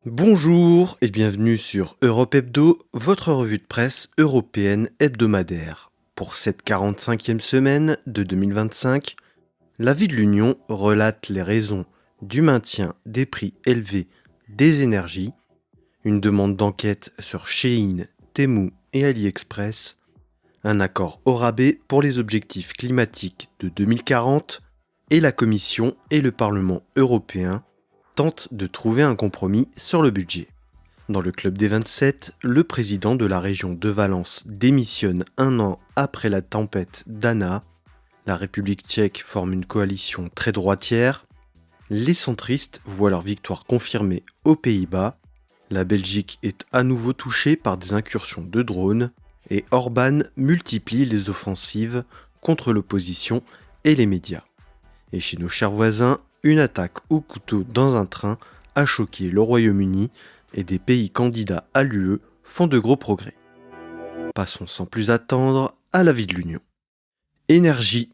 Bonjour et bienvenue sur Europe Hebdo, votre revue de presse européenne hebdomadaire. Pour cette 45e semaine de 2025, l'avis de l'Union relate les raisons du maintien des prix élevés des énergies, une demande d'enquête sur Shein, Temu et AliExpress, un accord au rabais pour les objectifs climatiques de 2040 et la Commission et le Parlement européen tentent de trouver un compromis sur le budget. Dans le club des 27, le président de la région de Valence démissionne un an après la tempête Dana, la République tchèque forme une coalition très droitière, les centristes voient leur victoire confirmée aux Pays-Bas, la Belgique est à nouveau touchée par des incursions de drones, et Orban multiplie les offensives contre l'opposition et les médias. Et chez nos chers voisins, une attaque au couteau dans un train a choqué le Royaume-Uni et des pays candidats à l'UE font de gros progrès. Passons sans plus attendre à l'avis de l'Union. Énergie.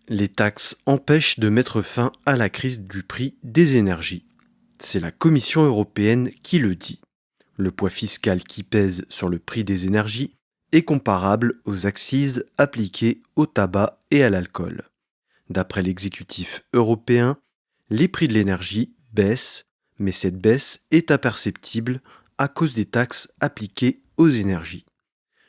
Les taxes empêchent de mettre fin à la crise du prix des énergies. C'est la Commission européenne qui le dit. Le poids fiscal qui pèse sur le prix des énergies est comparable aux accises appliquées au tabac et à l'alcool. D'après l'exécutif européen, les prix de l'énergie baissent, mais cette baisse est imperceptible à cause des taxes appliquées aux énergies.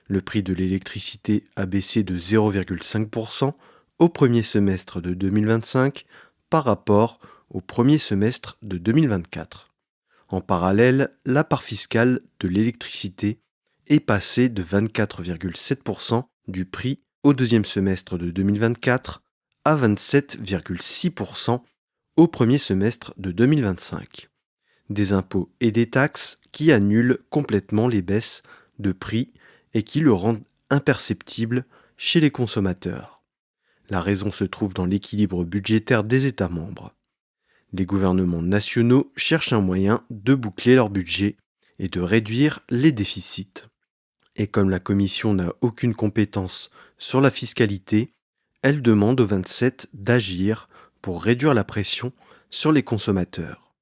Le prix de l'électricité a baissé de 0,5% au premier semestre de 2025 par rapport au premier semestre de 2024. En parallèle, la part fiscale de l'électricité est passée de 24,7% du prix au deuxième semestre de 2024 à 27,6% au premier semestre de 2025. Des impôts et des taxes qui annulent complètement les baisses de prix et qui le rendent imperceptible chez les consommateurs. La raison se trouve dans l'équilibre budgétaire des États membres. Les gouvernements nationaux cherchent un moyen de boucler leur budget et de réduire les déficits. Et comme la Commission n'a aucune compétence sur la fiscalité, elle demande aux 27 d'agir pour réduire la pression sur les consommateurs.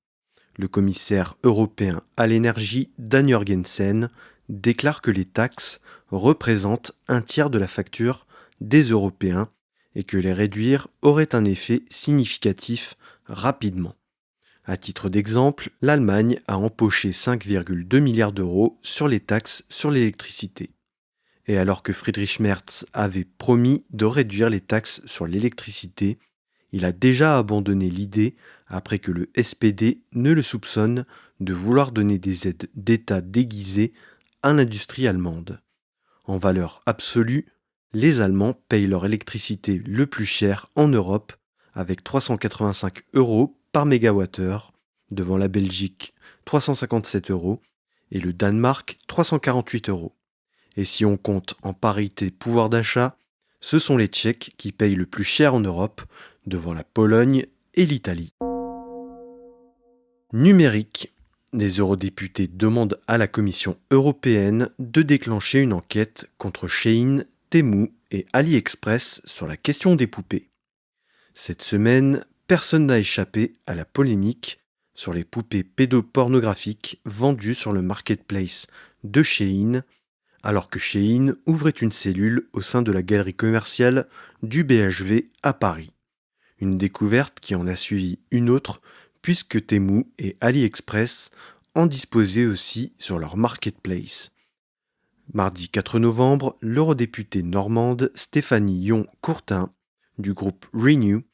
Le commissaire européen à l'énergie, Dan Jorgensen, déclare que les taxes représentent un tiers de la facture des Européens et que les réduire aurait un effet significatif rapidement. À titre d'exemple, l'Allemagne a empoché 5,2 milliards d'euros sur les taxes sur l'électricité. Et alors que Friedrich Merz avait promis de réduire les taxes sur l'électricité, il a déjà abandonné l'idée après que le SPD ne le soupçonne de vouloir donner des aides d'État déguisées à l'industrie allemande. En valeur absolue, les Allemands payent leur électricité le plus cher en Europe avec 385 euros par mégawattheure, devant la Belgique 357 euros et le Danemark 348 euros. Et si on compte en parité pouvoir d'achat, ce sont les Tchèques qui payent le plus cher en Europe, devant la Pologne et l'Italie. Numérique. Les eurodéputés demandent à la Commission européenne de déclencher une enquête contre Shein, Temu et AliExpress sur la question des poupées. Cette semaine, personne n'a échappé à la polémique sur les poupées pédopornographiques vendues sur le marketplace de Shein, alors que Shein ouvrait une cellule au sein de la galerie commerciale du BHV à Paris. Une découverte qui en a suivi une autre, puisque Temu et AliExpress en disposaient aussi sur leur marketplace. Mardi 4 novembre, l'eurodéputée normande Stéphanie Yon-Courtin, du groupe Renew,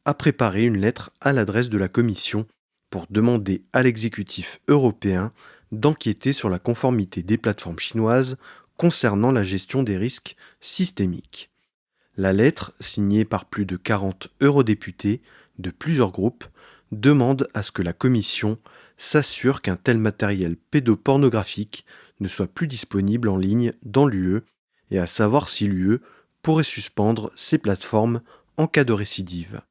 a préparé une lettre à l'adresse de la Commission pour demander à l'exécutif européen d'enquêter sur la conformité des plateformes chinoises concernant la gestion des risques systémiques. La lettre, signée par plus de 40 eurodéputés de plusieurs groupes, demande à ce que la Commission s'assure qu'un tel matériel pédopornographique ne soit plus disponible en ligne dans l'UE et à savoir si l'UE pourrait suspendre ces plateformes en cas de récidive.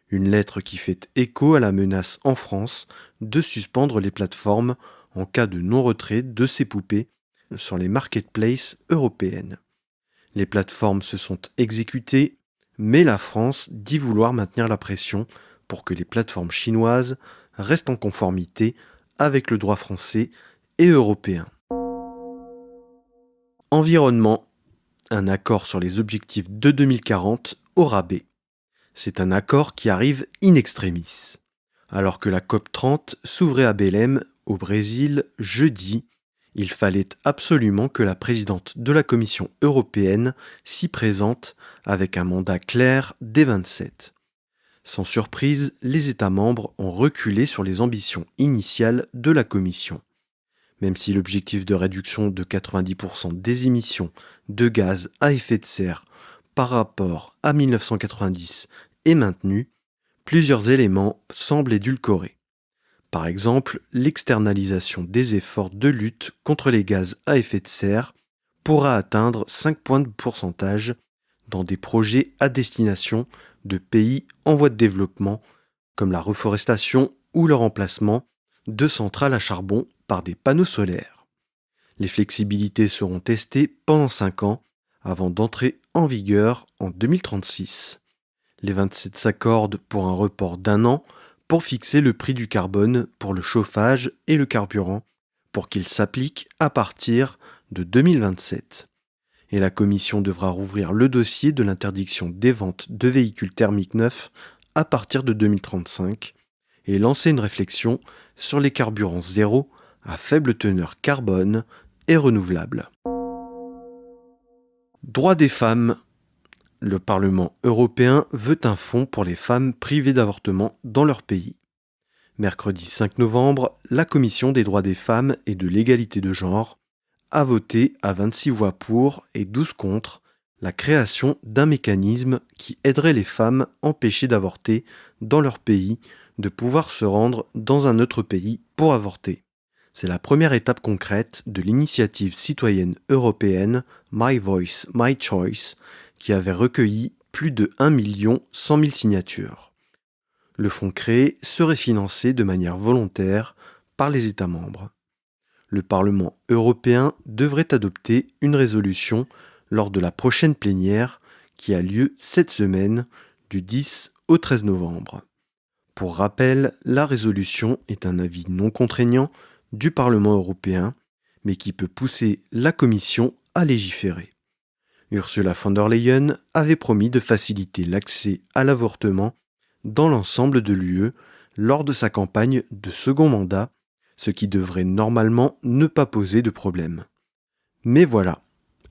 Une lettre qui fait écho à la menace en France de suspendre les plateformes en cas de non-retrait de ces poupées sur les marketplaces européennes. Les plateformes se sont exécutées, mais la France dit vouloir maintenir la pression pour que les plateformes chinoises restent en conformité avec le droit français et européen. Environnement. Un accord sur les objectifs de 2040 au rabais. C'est un accord qui arrive in extremis. Alors que la COP30 s'ouvrait à Belém, au Brésil, jeudi, il fallait absolument que la présidente de la Commission européenne s'y présente avec un mandat clair des 27. Sans surprise, les États membres ont reculé sur les ambitions initiales de la Commission. Même si l'objectif de réduction de 90% des émissions de gaz à effet de serre par rapport à 1990 est maintenu, plusieurs éléments semblent édulcorés. Par exemple, l'externalisation des efforts de lutte contre les gaz à effet de serre pourra atteindre 5 points de pourcentage dans des projets à destination de pays en voie de développement, comme la reforestation ou le remplacement de centrales à charbon par des panneaux solaires. Les flexibilités seront testées pendant 5 ans avant d'entrer en vigueur en 2036. Les 27 s'accordent pour un report d'1 an pour fixer le prix du carbone pour le chauffage et le carburant pour qu'il s'applique à partir de 2027. Et la Commission devra rouvrir le dossier de l'interdiction des ventes de véhicules thermiques neufs à partir de 2035 et lancer une réflexion sur les carburants zéro à faible teneur carbone et renouvelables. Droits des femmes. Le Parlement européen veut un fonds pour les femmes privées d'avortement dans leur pays. Mercredi 5 novembre, la Commission des droits des femmes et de l'égalité de genre a voté à 26 voix pour et 12 contre la création d'un mécanisme qui aiderait les femmes empêchées d'avorter dans leur pays de pouvoir se rendre dans un autre pays pour avorter. C'est la première étape concrète de l'initiative citoyenne européenne My Voice, My Choice, qui avait recueilli plus de 1 100 000 signatures. Le fonds créé serait financé de manière volontaire par les États membres. Le Parlement européen devrait adopter une résolution lors de la prochaine plénière qui a lieu cette semaine du 10 au 13 novembre. Pour rappel, la résolution est un avis non contraignant du Parlement européen, mais qui peut pousser la Commission à légiférer. Ursula von der Leyen avait promis de faciliter l'accès à l'avortement dans l'ensemble de l'UE lors de sa campagne de second mandat, ce qui devrait normalement ne pas poser de problème. Mais voilà,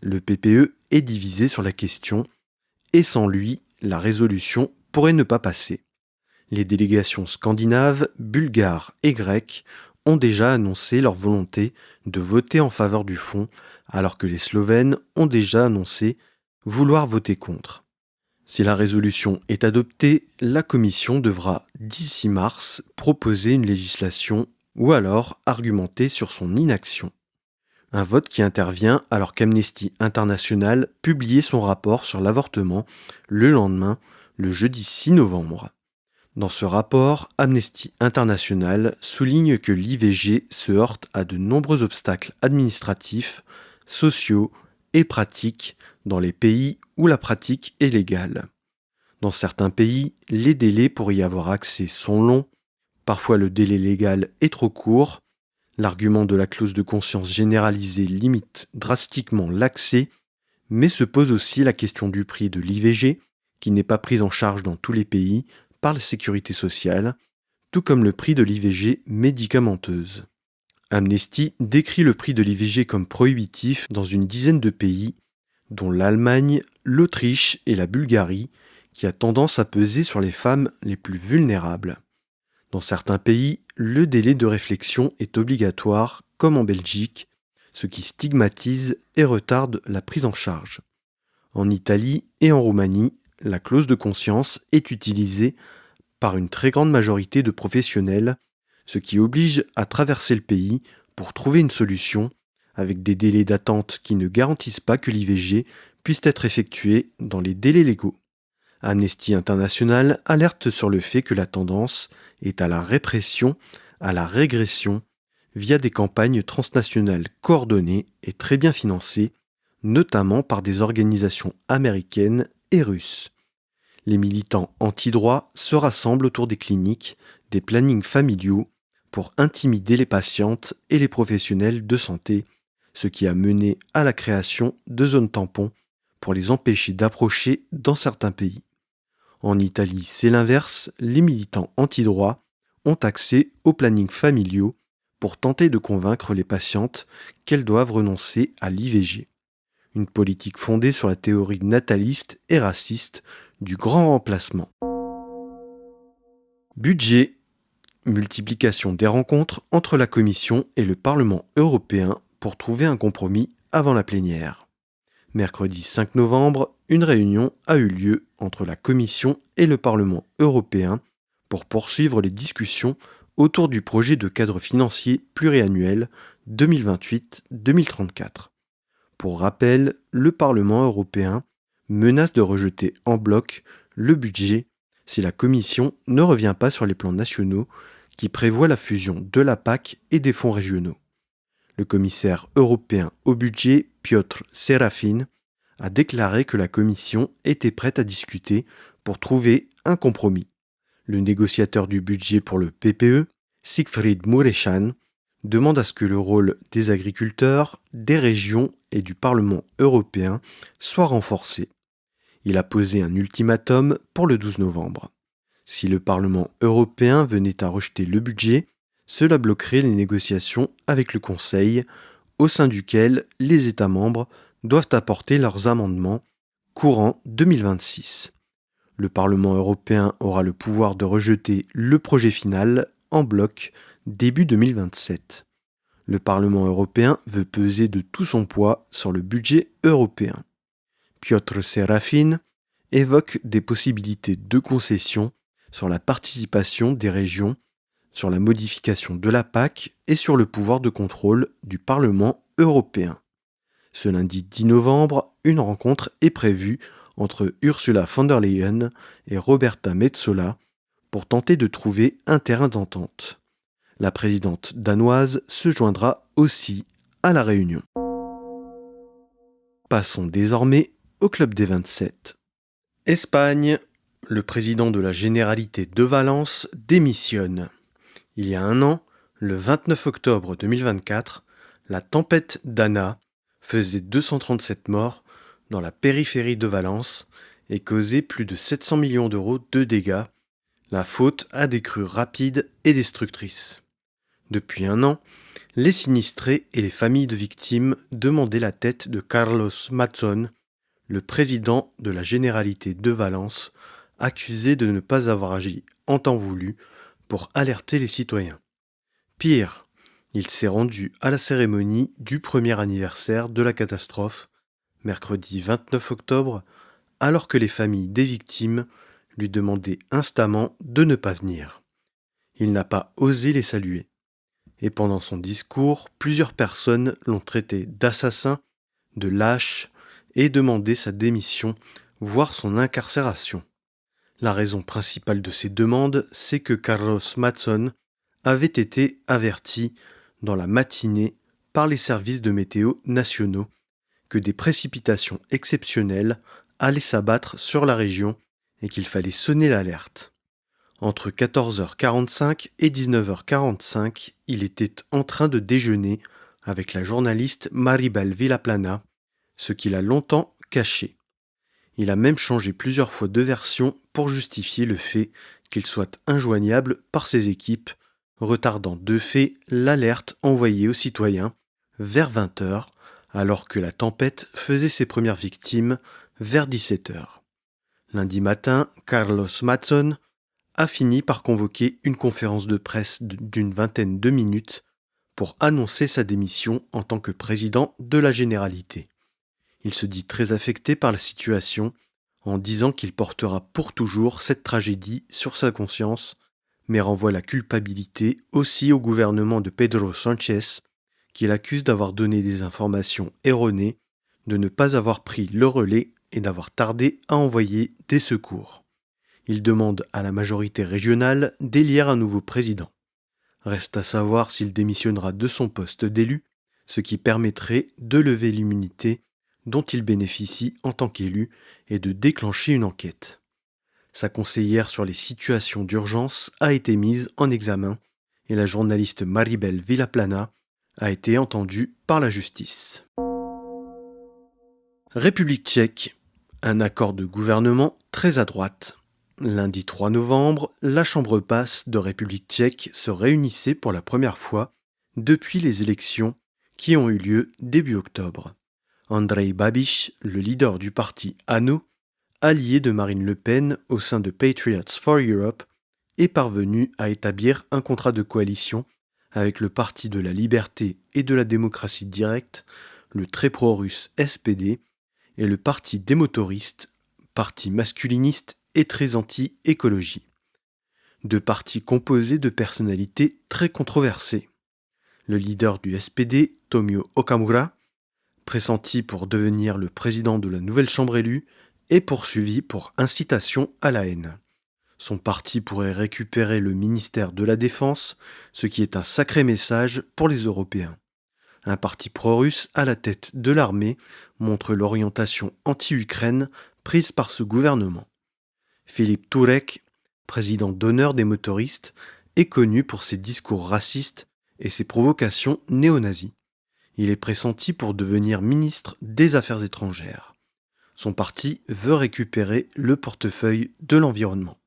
le PPE est divisé sur la question, et sans lui, la résolution pourrait ne pas passer. Les délégations scandinaves, bulgares et grecques ont déjà annoncé leur volonté de voter en faveur du fonds, alors que les Slovènes ont déjà annoncé vouloir voter contre. Si la résolution est adoptée, la Commission devra, d'ici mars, proposer une législation ou alors argumenter sur son inaction. Un vote qui intervient alors qu'Amnesty International publiait son rapport sur l'avortement le lendemain, le jeudi 6 novembre. Dans ce rapport, Amnesty International souligne que l'IVG se heurte à de nombreux obstacles administratifs, sociaux et pratiques dans les pays où la pratique est légale. Dans certains pays, les délais pour y avoir accès sont longs, parfois le délai légal est trop court, l'argument de la clause de conscience généralisée limite drastiquement l'accès, mais se pose aussi la question du prix de l'IVG, qui n'est pas prise en charge dans tous les pays par la sécurité sociale, tout comme le prix de l'IVG médicamenteuse. Amnesty décrit le prix de l'IVG comme prohibitif dans une dizaine de pays, dont l'Allemagne, l'Autriche et la Bulgarie, qui a tendance à peser sur les femmes les plus vulnérables. Dans certains pays, le délai de réflexion est obligatoire, comme en Belgique, ce qui stigmatise et retarde la prise en charge. En Italie et en Roumanie, la clause de conscience est utilisée par une très grande majorité de professionnels, ce qui oblige à traverser le pays pour trouver une solution, avec des délais d'attente qui ne garantissent pas que l'IVG puisse être effectuée dans les délais légaux. Amnesty International alerte sur le fait que la tendance est à la répression, à la régression, via des campagnes transnationales coordonnées et très bien financées, notamment par des organisations américaines et russes. Les militants anti-droit se rassemblent autour des cliniques, des plannings familiaux, pour intimider les patientes et les professionnels de santé, ce qui a mené à la création de zones tampons pour les empêcher d'approcher dans certains pays. En Italie, c'est l'inverse, les militants anti-droit ont accès aux plannings familiaux pour tenter de convaincre les patientes qu'elles doivent renoncer à l'IVG. Une politique fondée sur la théorie nataliste et raciste du grand remplacement. Budget. Multiplication des rencontres entre la Commission et le Parlement européen pour trouver un compromis avant la plénière. Mercredi 5 novembre, une réunion a eu lieu entre la Commission et le Parlement européen pour poursuivre les discussions autour du projet de cadre financier pluriannuel 2028-2034. Pour rappel, le Parlement européen menace de rejeter en bloc le budget si la Commission ne revient pas sur les plans nationaux qui prévoient la fusion de la PAC et des fonds régionaux. Le commissaire européen au budget, Piotr Serafin, a déclaré que la Commission était prête à discuter pour trouver un compromis. Le négociateur du budget pour le PPE, Siegfried Mureşan, demande à ce que le rôle des agriculteurs, des régions et du Parlement européen soit renforcé. Il a posé un ultimatum pour le 12 novembre. Si le Parlement européen venait à rejeter le budget, cela bloquerait les négociations avec le Conseil, au sein duquel les États membres doivent apporter leurs amendements courant 2026. Le Parlement européen aura le pouvoir de rejeter le projet final en bloc début 2027. Le Parlement européen veut peser de tout son poids sur le budget européen. Piotr Serafin évoque des possibilités de concession sur la participation des régions, sur la modification de la PAC et sur le pouvoir de contrôle du Parlement européen. Ce lundi 10 novembre, une rencontre est prévue entre Ursula von der Leyen et Roberta Metsola pour tenter de trouver un terrain d'entente. La présidente danoise se joindra aussi à la réunion. Passons désormais au club des 27. Espagne. Le président de la Généralité de Valence démissionne. Il y a un an, le 29 octobre 2024, la tempête Dana faisait 237 morts dans la périphérie de Valence et causait plus de 700 millions d'euros de dégâts, la faute à des crues rapides et destructrices. Depuis un an, les sinistrés et les familles de victimes demandaient la tête de Carlos Mazzón, le président de la Généralité de Valence, accusé de ne pas avoir agi en temps voulu pour alerter les citoyens. Pire, il s'est rendu à la cérémonie du premier anniversaire de la catastrophe, mercredi 29 octobre, alors que les familles des victimes lui demandaient instamment de ne pas venir. Il n'a pas osé les saluer. Et pendant son discours, plusieurs personnes l'ont traité d'assassin, de lâche et demandé sa démission, voire son incarcération. La raison principale de ces demandes, c'est que Carlos Mazzón avait été averti dans la matinée par les services de météo nationaux que des précipitations exceptionnelles allaient s'abattre sur la région et qu'il fallait sonner l'alerte. Entre 14h45 et 19h45, il était en train de déjeuner avec la journaliste Maribel Vilaplana, ce qu'il a longtemps caché. Il a même changé plusieurs fois de version pour justifier le fait qu'il soit injoignable par ses équipes, retardant de fait l'alerte envoyée aux citoyens vers 20h, alors que la tempête faisait ses premières victimes vers 17h. Lundi matin, Carlos Mazzón a fini par convoquer une conférence de presse d'une vingtaine de minutes pour annoncer sa démission en tant que président de la Généralité. Il se dit très affecté par la situation en disant qu'il portera pour toujours cette tragédie sur sa conscience, mais renvoie la culpabilité aussi au gouvernement de Pedro Sánchez, qu'il accuse d'avoir donné des informations erronées, de ne pas avoir pris le relais et d'avoir tardé à envoyer des secours. Il demande à la majorité régionale d'élire un nouveau président. Reste à savoir s'il démissionnera de son poste d'élu, ce qui permettrait de lever l'immunité dont il bénéficie en tant qu'élu et de déclencher une enquête. Sa conseillère sur les situations d'urgence a été mise en examen et la journaliste Maribel Villaplana a été entendue par la justice. République tchèque, un accord de gouvernement très à droite. Lundi 3 novembre, la Chambre basse de République tchèque se réunissait pour la première fois depuis les élections qui ont eu lieu début octobre. Andrej Babiš, le leader du parti ANO, allié de Marine Le Pen au sein de Patriots for Europe, est parvenu à établir un contrat de coalition avec le Parti de la liberté et de la démocratie directe, le très pro-russe SPD, et le Parti des motoristes, parti masculiniste et très anti-écologie. Deux partis composés de personnalités très controversées. Le leader du SPD, Tomio Okamura, pressenti pour devenir le président de la nouvelle chambre élue, est poursuivi pour incitation à la haine. Son parti pourrait récupérer le ministère de la Défense, ce qui est un sacré message pour les Européens. Un parti pro-russe à la tête de l'armée montre l'orientation anti-Ukraine prise par ce gouvernement. Philippe Tourek, président d'honneur des motoristes, est connu pour ses discours racistes et ses provocations néo-nazis. Il est pressenti pour devenir ministre des Affaires étrangères. Son parti veut récupérer le portefeuille de l'environnement.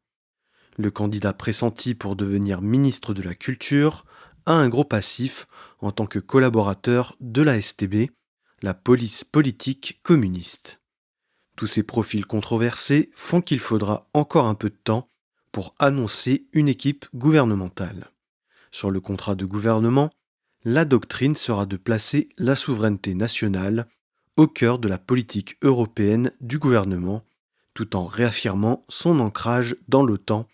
Le candidat pressenti pour devenir ministre de la Culture a un gros passif en tant que collaborateur de la STB, la police politique communiste. Tous ces profils controversés font qu'il faudra encore un peu de temps pour annoncer une équipe gouvernementale. Sur le contrat de gouvernement, la doctrine sera de placer la souveraineté nationale au cœur de la politique européenne du gouvernement, tout en réaffirmant son ancrage dans l'OTAN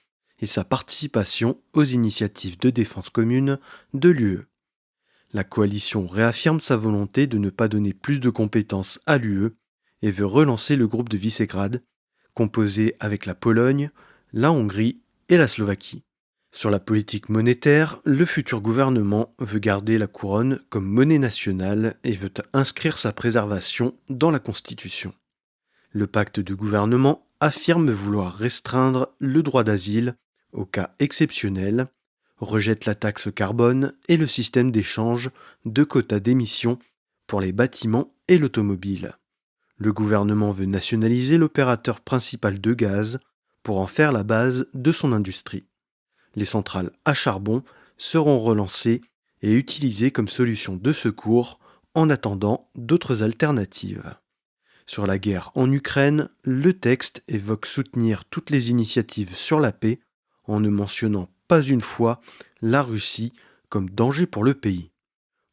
et sa participation aux initiatives de défense commune de l'UE. La coalition réaffirme sa volonté de ne pas donner plus de compétences à l'UE et veut relancer le groupe de Visegrad, composé avec la Pologne, la Hongrie et la Slovaquie. Sur la politique monétaire, le futur gouvernement veut garder la couronne comme monnaie nationale et veut inscrire sa préservation dans la Constitution. Le pacte de gouvernement affirme vouloir restreindre le droit d'asile au cas exceptionnel, rejette la taxe carbone et le système d'échange de quotas d'émissions pour les bâtiments et l'automobile. Le gouvernement veut nationaliser l'opérateur principal de gaz pour en faire la base de son industrie. Les centrales à charbon seront relancées et utilisées comme solution de secours en attendant d'autres alternatives. Sur la guerre en Ukraine, le texte évoque soutenir toutes les initiatives sur la paix en ne mentionnant pas une fois la Russie comme danger pour le pays.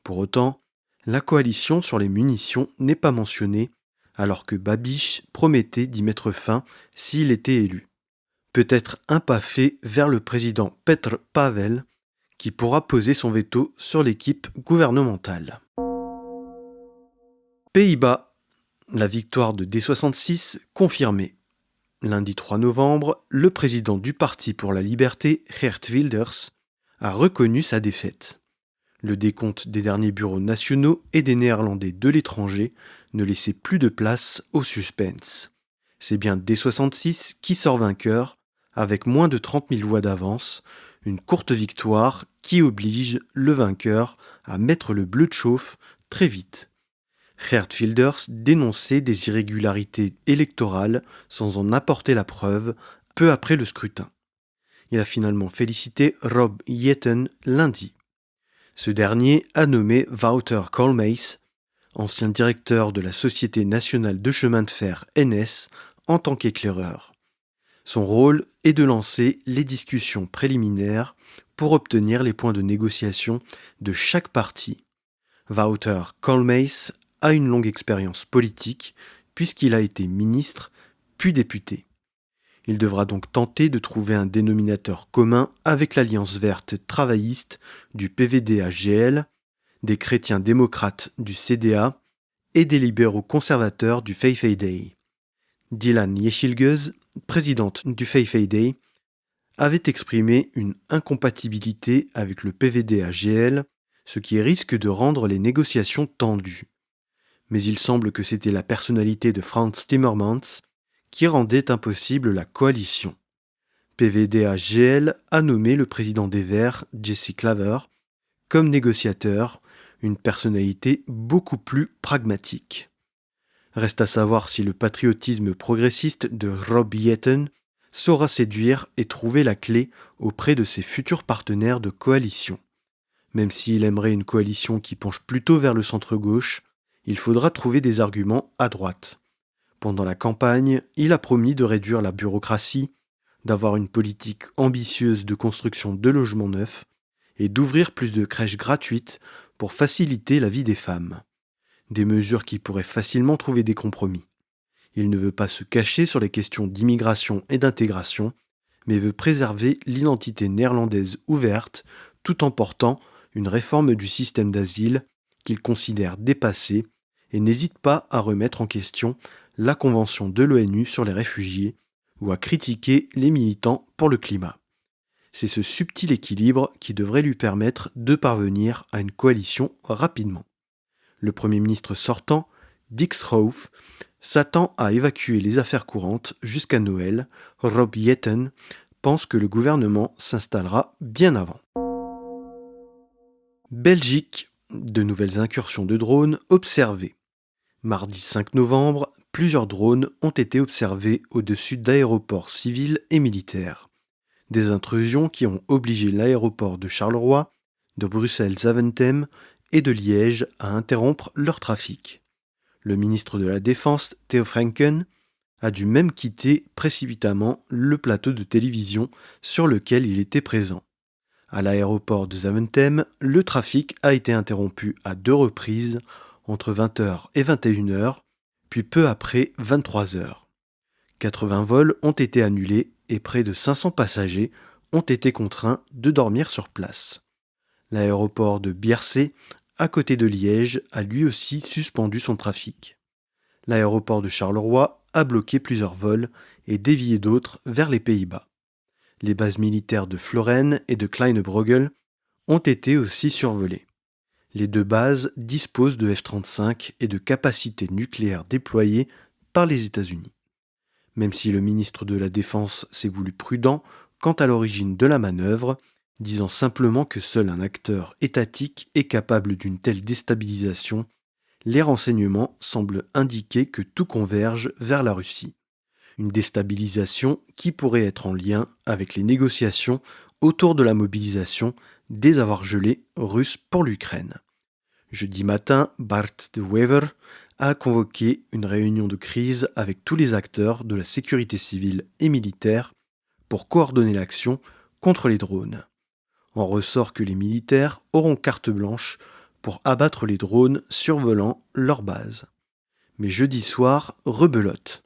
Pour autant, la coalition sur les munitions n'est pas mentionnée, alors que Babiš promettait d'y mettre fin s'il était élu. Peut-être un pas fait vers le président Petr Pavel, qui pourra poser son veto sur l'équipe gouvernementale. Pays-Bas, la victoire de D66 confirmée. Lundi 3 novembre, le président du Parti pour la liberté, Geert Wilders, a reconnu sa défaite. Le décompte des derniers bureaux nationaux et des Néerlandais de l'étranger ne laissait plus de place au suspense. C'est bien D66 qui sort vainqueur, avec moins de 30 000 voix d'avance, une courte victoire qui oblige le vainqueur à mettre le bleu de chauffe très vite. Geert Wilders dénonçait des irrégularités électorales sans en apporter la preuve peu après le scrutin. Il a finalement félicité Rob Jetten lundi. Ce dernier a nommé Wouter Koolmees, ancien directeur de la Société nationale de chemin de fer NS, en tant qu'éclaireur. Son rôle est de lancer les discussions préliminaires pour obtenir les points de négociation de chaque partie. Wouter Koolmees a une longue expérience politique puisqu'il a été ministre puis député. Il devra donc tenter de trouver un dénominateur commun avec l'Alliance verte travailliste du PVDA-GL, des chrétiens démocrates du CDA et des libéraux conservateurs du VVD. Dylan Yeşilgöz, présidente du VVD, avait exprimé une incompatibilité avec le PVDA-GL, ce qui risque de rendre les négociations tendues. Mais il semble que c'était la personnalité de Frans Timmermans qui rendait impossible la coalition. PVDA-GL a nommé le président des Verts, Jesse Klaver, comme négociateur, une personnalité beaucoup plus pragmatique. Reste à savoir si le patriotisme progressiste de Rob Yetten saura séduire et trouver la clé auprès de ses futurs partenaires de coalition. Même s'il aimerait une coalition qui penche plutôt vers le centre-gauche, il faudra trouver des arguments à droite. Pendant la campagne, il a promis de réduire la bureaucratie, d'avoir une politique ambitieuse de construction de logements neufs et d'ouvrir plus de crèches gratuites pour faciliter la vie des femmes. Des mesures qui pourraient facilement trouver des compromis. Il ne veut pas se cacher sur les questions d'immigration et d'intégration, mais veut préserver l'identité néerlandaise ouverte tout en portant une réforme du système d'asile qu'il considère dépassée et n'hésite pas à remettre en question la Convention de l'ONU sur les réfugiés ou à critiquer les militants pour le climat. C'est ce subtil équilibre qui devrait lui permettre de parvenir à une coalition rapidement. Le Premier ministre sortant, Dick Schoof, s'attend à évacuer les affaires courantes jusqu'à Noël. Rob Yetten pense que le gouvernement s'installera bien avant. Belgique, de nouvelles incursions de drones observées. Mardi 5 novembre, plusieurs drones ont été observés au-dessus d'aéroports civils et militaires. Des intrusions qui ont obligé l'aéroport de Charleroi, de Bruxelles-Zaventem et de Liège à interrompre leur trafic. Le ministre de la Défense, Theo Franken, a dû même quitter précipitamment le plateau de télévision sur lequel il était présent. À l'aéroport de Zaventem, le trafic a été interrompu à 2 reprises, entre 20h et 21h, puis peu après 23h. 80 vols ont été annulés et près de 500 passagers ont été contraints de dormir sur place. L'aéroport de Biercé, à côté de Liège, a lui aussi suspendu son trafic. L'aéroport de Charleroi a bloqué plusieurs vols et dévié d'autres vers les Pays-Bas. Les bases militaires de Floren et de Kleinebruegel ont été aussi survolées. Les 2 bases disposent de F-35 et de capacités nucléaires déployées par les États-Unis. Même si le ministre de la Défense s'est voulu prudent quant à l'origine de la manœuvre, disant simplement que seul un acteur étatique est capable d'une telle déstabilisation, les renseignements semblent indiquer que tout converge vers la Russie. Une déstabilisation qui pourrait être en lien avec les négociations autour de la mobilisation des avoirs gelés russes pour l'Ukraine. Jeudi matin, Bart de Wever a convoqué une réunion de crise avec tous les acteurs de la sécurité civile et militaire pour coordonner l'action contre les drones. En ressort que les militaires auront carte blanche pour abattre les drones survolant leur base. Mais jeudi soir, rebelote.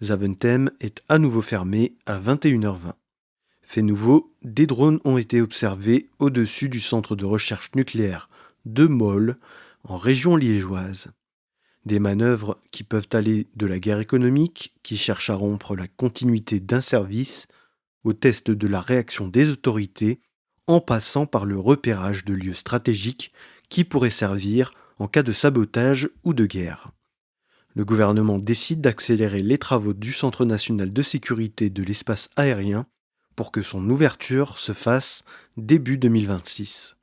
Zaventem est à nouveau fermé à 21h20. Fait nouveau, des drones ont été observés au-dessus du centre de recherche nucléaire de Mol, en région liégeoise. Des manœuvres qui peuvent aller de la guerre économique, qui cherche à rompre la continuité d'un service, au test de la réaction des autorités, en passant par le repérage de lieux stratégiques qui pourraient servir en cas de sabotage ou de guerre. Le gouvernement décide d'accélérer les travaux du Centre national de sécurité de l'espace aérien pour que son ouverture se fasse début 2026.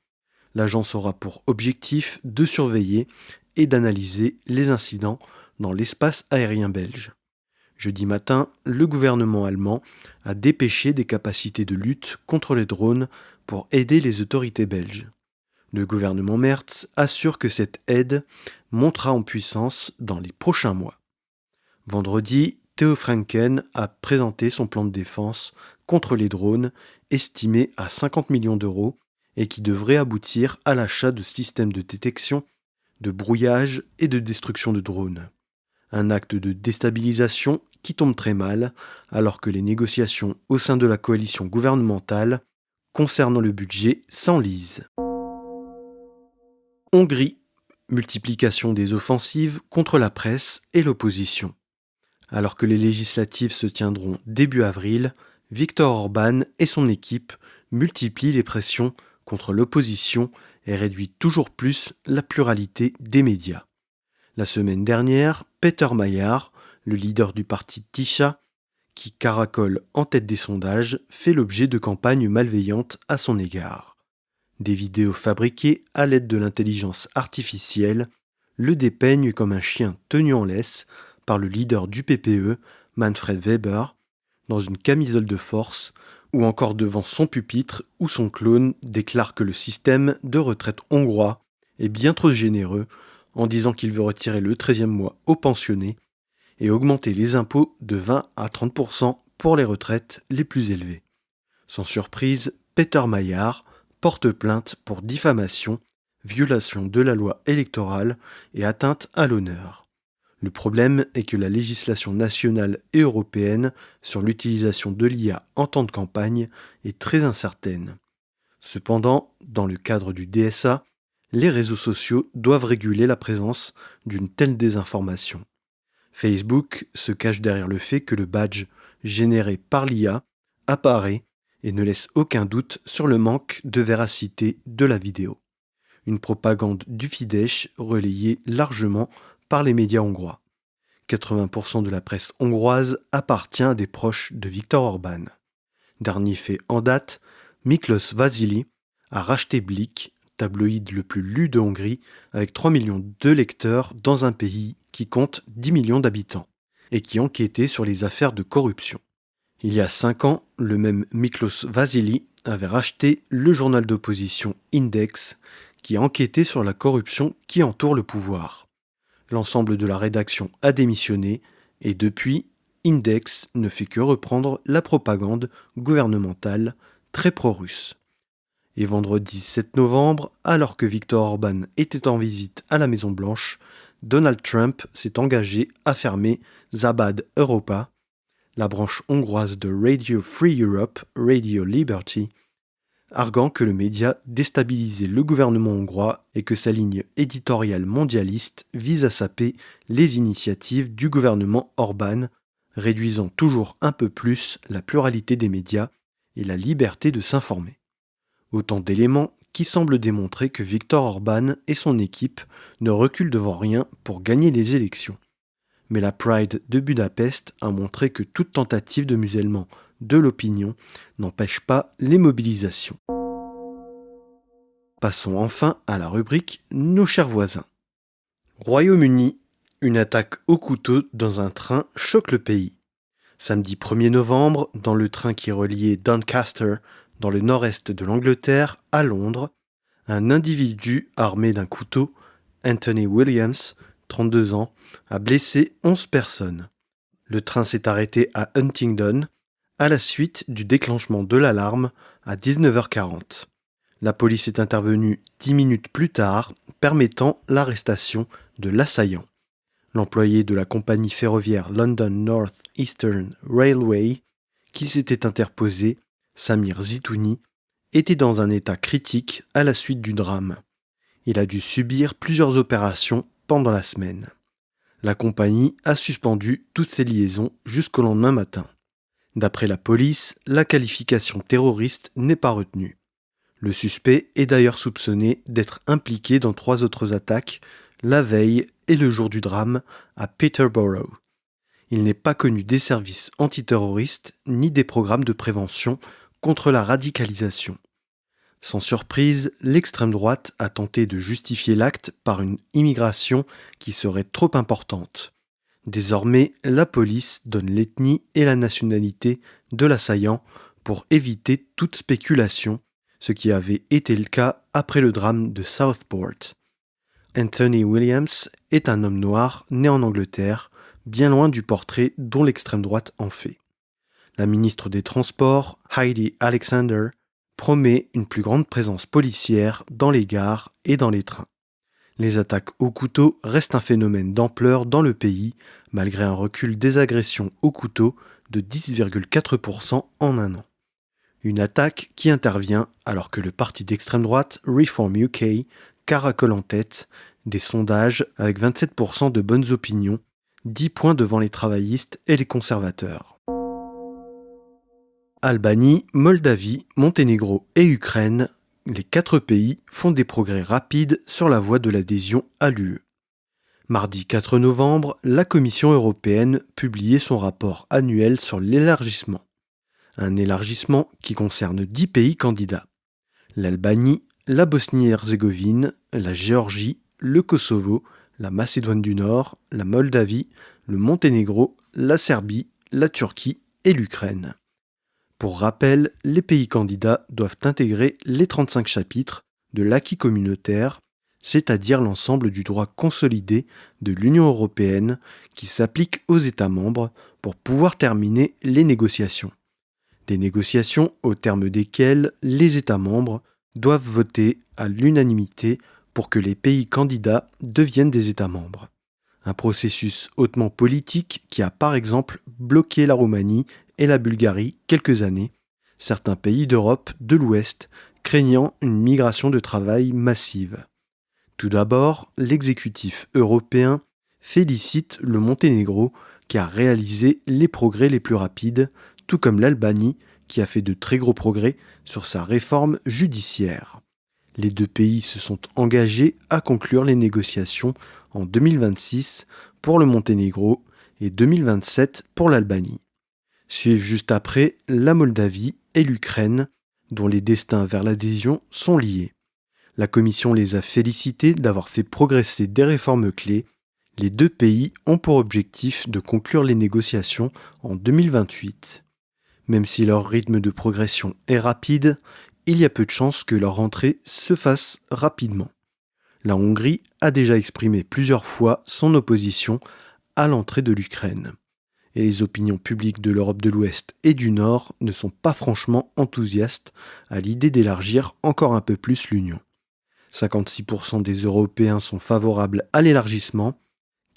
L'agence aura pour objectif de surveiller et d'analyser les incidents dans l'espace aérien belge. Jeudi matin, le gouvernement allemand a dépêché des capacités de lutte contre les drones pour aider les autorités belges. Le gouvernement Merz assure que cette aide montera en puissance dans les prochains mois. Vendredi, Theo Franken a présenté son plan de défense contre les drones, estimé à 50 millions d'euros et qui devrait aboutir à l'achat de systèmes de détection, de brouillage et de destruction de drones. Un acte de déstabilisation qui tombe très mal alors que les négociations au sein de la coalition gouvernementale concernant le budget s'enlisent. Hongrie, multiplication des offensives contre la presse et l'opposition. Alors que les législatives se tiendront début avril, Viktor Orban et son équipe multiplient les pressions contre l'opposition et réduisent toujours plus la pluralité des médias. La semaine dernière, Peter Mayer, le leader du parti Tisza, qui caracole en tête des sondages, fait l'objet de campagnes malveillantes à son égard. Des vidéos fabriquées à l'aide de l'intelligence artificielle le dépeignent comme un chien tenu en laisse par le leader du PPE, Manfred Weber, dans une camisole de force, ou encore devant son pupitre où son clone déclare que le système de retraite hongrois est bien trop généreux en disant qu'il veut retirer le 13e mois aux pensionnés et augmenter les impôts de 20 à 30% pour les retraites les plus élevées. Sans surprise, Peter Maillard porte plainte pour diffamation, violation de la loi électorale et atteinte à l'honneur. Le problème est que la législation nationale et européenne sur l'utilisation de l'IA en temps de campagne est très incertaine. Cependant, dans le cadre du DSA, les réseaux sociaux doivent réguler la présence d'une telle désinformation. Facebook se cache derrière le fait que le badge généré par l'IA apparaît et ne laisse aucun doute sur le manque de véracité de la vidéo. Une propagande du Fidesz relayée largement par les médias hongrois. 80% de la presse hongroise appartient à des proches de Viktor Orban. Dernier fait en date, Miklos Vasili a racheté Blik, tabloïd le plus lu de Hongrie, avec 3 millions de lecteurs dans un pays qui compte 10 millions d'habitants et qui enquêtait sur les affaires de corruption. Il y a 5 ans, le même Miklos Vasili avait racheté le journal d'opposition Index, qui enquêtait sur la corruption qui entoure le pouvoir. L'ensemble de la rédaction a démissionné et depuis, Index ne fait que reprendre la propagande gouvernementale très pro-russe. Et vendredi 7 novembre, alors que Viktor Orban était en visite à la Maison-Blanche, Donald Trump s'est engagé à fermer Zabad Europa, la branche hongroise de Radio Free Europe, Radio Liberty, arguant que le média déstabilisait le gouvernement hongrois et que sa ligne éditoriale mondialiste vise à saper les initiatives du gouvernement Orban, réduisant toujours un peu plus la pluralité des médias et la liberté de s'informer. Autant d'éléments qui semblent démontrer que Viktor Orban et son équipe ne reculent devant rien pour gagner les élections. Mais la Pride de Budapest a montré que toute tentative de musellement de l'opinion n'empêche pas les mobilisations. Passons enfin à la rubrique « Nos chers voisins ». Royaume-Uni, une attaque au couteau dans un train choque le pays. Samedi 1er novembre, dans le train qui reliait Doncaster, dans le nord-est de l'Angleterre, à Londres, un individu armé d'un couteau, Anthony Williams, 32 ans, a blessé 11 personnes. Le train s'est arrêté à Huntingdon, à la suite du déclenchement de l'alarme à 19h40. La police est intervenue 10 minutes plus tard, permettant l'arrestation de l'assaillant. L'employé de la compagnie ferroviaire London North Eastern Railway, qui s'était interposé, Samir Zitouni, était dans un état critique à la suite du drame. Il a dû subir plusieurs opérations pendant la semaine. La compagnie a suspendu toutes ses liaisons jusqu'au lendemain matin. D'après la police, la qualification terroriste n'est pas retenue. Le suspect est d'ailleurs soupçonné d'être impliqué dans 3 autres attaques, la veille et le jour du drame, à Peterborough. Il n'est pas connu des services antiterroristes ni des programmes de prévention contre la radicalisation. Sans surprise, l'extrême droite a tenté de justifier l'acte par une immigration qui serait trop importante. Désormais, la police donne l'ethnie et la nationalité de l'assaillant pour éviter toute spéculation, ce qui avait été le cas après le drame de Southport. Anthony Williams est un homme noir né en Angleterre, bien loin du portrait dont l'extrême droite en fait. La ministre des Transports, Heidi Alexander, promet une plus grande présence policière dans les gares et dans les trains. Les attaques au couteau restent un phénomène d'ampleur dans le pays, malgré un recul des agressions au couteau de 10,4% en un an. Une attaque qui intervient alors que le parti d'extrême droite Reform UK caracole en tête des sondages avec 27% de bonnes opinions, 10 points devant les travaillistes et les conservateurs. Albanie, Moldavie, Monténégro et Ukraine, les 4 pays font des progrès rapides sur la voie de l'adhésion à l'UE. Mardi 4 novembre, la Commission européenne publiait son rapport annuel sur l'élargissement. Un élargissement qui concerne 10 pays candidats. L'Albanie, la Bosnie-Herzégovine, la Géorgie, le Kosovo, la Macédoine du Nord, la Moldavie, le Monténégro, la Serbie, la Turquie et l'Ukraine. Pour rappel, les pays candidats doivent intégrer les 35 chapitres de l'acquis communautaire, c'est-à-dire l'ensemble du droit consolidé de l'Union européenne qui s'applique aux États membres pour pouvoir terminer les négociations. Des négociations au terme desquelles les États membres doivent voter à l'unanimité pour que les pays candidats deviennent des États membres. Un processus hautement politique qui a par exemple bloqué la Roumanie et la Bulgarie quelques années, certains pays d'Europe de l'Ouest craignant une migration de travail massive. Tout d'abord, l'exécutif européen félicite le Monténégro qui a réalisé les progrès les plus rapides, tout comme l'Albanie qui a fait de très gros progrès sur sa réforme judiciaire. Les deux pays se sont engagés à conclure les négociations en 2026 pour le Monténégro et 2027 pour l'Albanie. Suivent juste après la Moldavie et l'Ukraine, dont les destins vers l'adhésion sont liés. La Commission les a félicités d'avoir fait progresser des réformes clés. Les deux pays ont pour objectif de conclure les négociations en 2028. Même si leur rythme de progression est rapide, il y a peu de chances que leur entrée se fasse rapidement. La Hongrie a déjà exprimé plusieurs fois son opposition à l'entrée de l'Ukraine. Et les opinions publiques de l'Europe de l'Ouest et du Nord ne sont pas franchement enthousiastes à l'idée d'élargir encore un peu plus l'Union. 56% des Européens sont favorables à l'élargissement,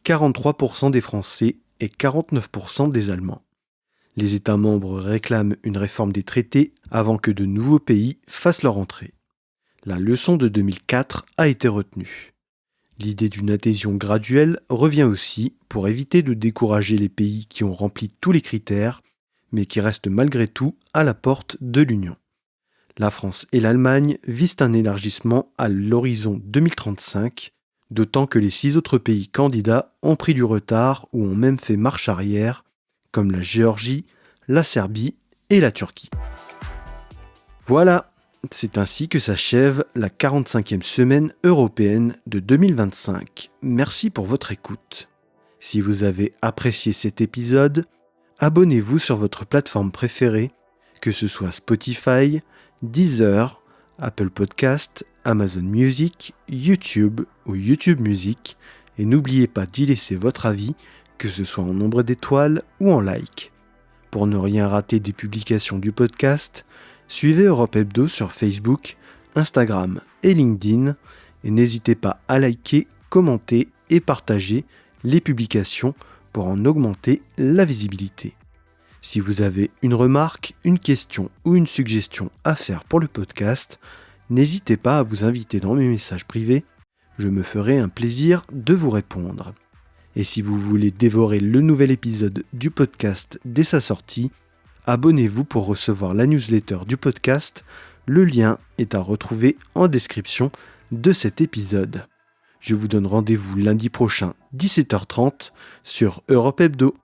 43% des Français et 49% des Allemands. Les États membres réclament une réforme des traités avant que de nouveaux pays fassent leur entrée. La leçon de 2004 a été retenue. L'idée d'une adhésion graduelle revient aussi pour éviter de décourager les pays qui ont rempli tous les critères, mais qui restent malgré tout à la porte de l'Union. La France et l'Allemagne visent un élargissement à l'horizon 2035, d'autant que les 6 autres pays candidats ont pris du retard ou ont même fait marche arrière, comme la Géorgie, la Serbie et la Turquie. Voilà, c'est ainsi que s'achève la 45e semaine européenne de 2025. Merci pour votre écoute. Si vous avez apprécié cet épisode, abonnez-vous sur votre plateforme préférée, que ce soit Spotify, Deezer, Apple Podcast, Amazon Music, YouTube ou YouTube Music, et n'oubliez pas d'y laisser votre avis, que ce soit en nombre d'étoiles ou en like. Pour ne rien rater des publications du podcast, suivez Europe Hebdo sur Facebook, Instagram et LinkedIn, et n'hésitez pas à liker, commenter et partager les publications pour en augmenter la visibilité. Si vous avez une remarque, une question ou une suggestion à faire pour le podcast, n'hésitez pas à vous inviter dans mes messages privés, je me ferai un plaisir de vous répondre. Et si vous voulez dévorer le nouvel épisode du podcast dès sa sortie, abonnez-vous pour recevoir la newsletter du podcast, le lien est à retrouver en description de cet épisode. Je vous donne rendez-vous lundi prochain 17h30 sur Europe Hebdo.